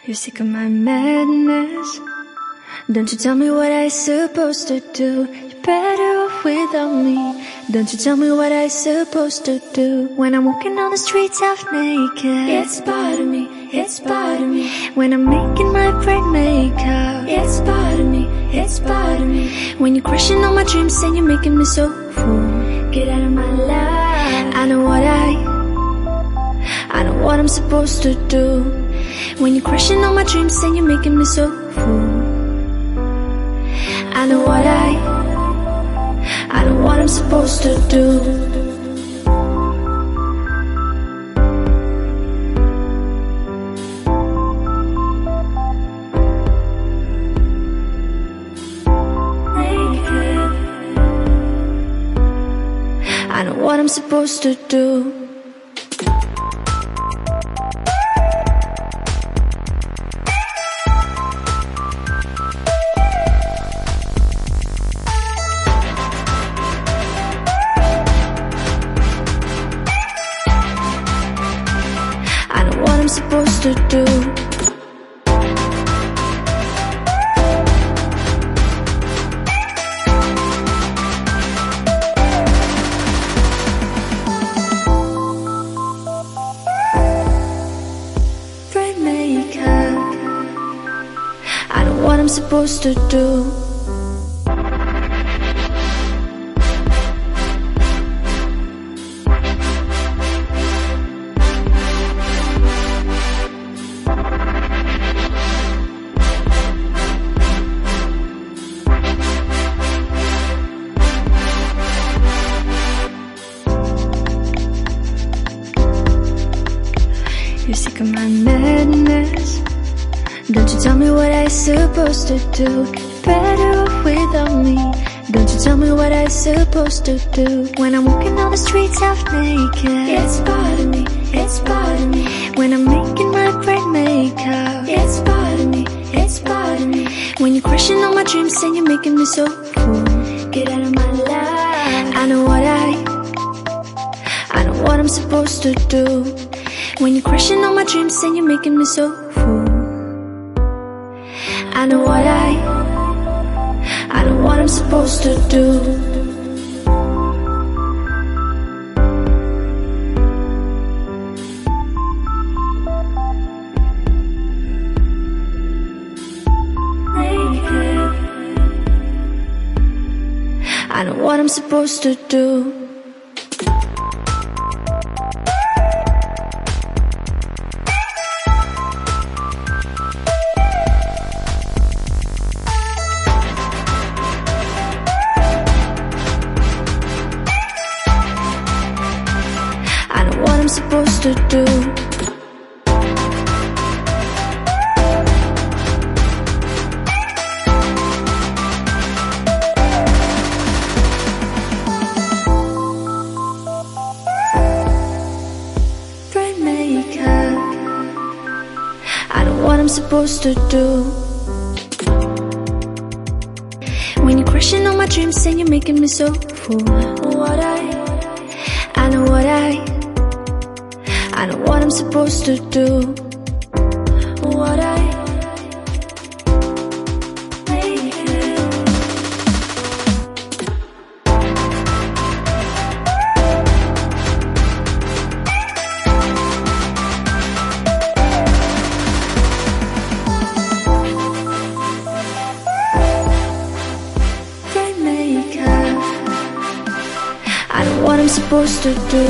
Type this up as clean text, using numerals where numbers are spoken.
You're sick of my madness. Don't you tell me what I supposed to do. You're better off without me. Don't you tell me what I supposed to do. When I'm walking on the streets half naked, it's bothering me, it's bothering me. When I'm making my brain makeup, it's bothering me, it's bothering me. When you're crushing all my dreams and you're making me so full, get out of my life. I know what I'm supposed to do. When you're crushing all my dreams and you're making me so full, I know what I'm supposed to do. I know what I'm supposed to do. I know what I'm supposed to do. Brain maker. I know what I'm supposed to do. You're sick of my madness. Don't you tell me what I supposed to do. You're better off without me. Don't you tell me what I supposed to do. When I'm walking on the streets half naked, it's bothering me, it's bothering me. When I'm making my brain makeup, it's bothering me, it's bothering me. When you're crushing all my dreams and you're making me so full, get out of my life. I know what I'm supposed to do. When you're crushing all my dreams and you're making me so full, I know what I'm supposed to do. I know what I'm supposed to do. I know what I'm supposed to do. Brain maker. I know what I'm supposed to do. When you're crushing all my dreams and you're making me so full, I know what I'm supposed to do. Brain maker. I know what I'm supposed to do.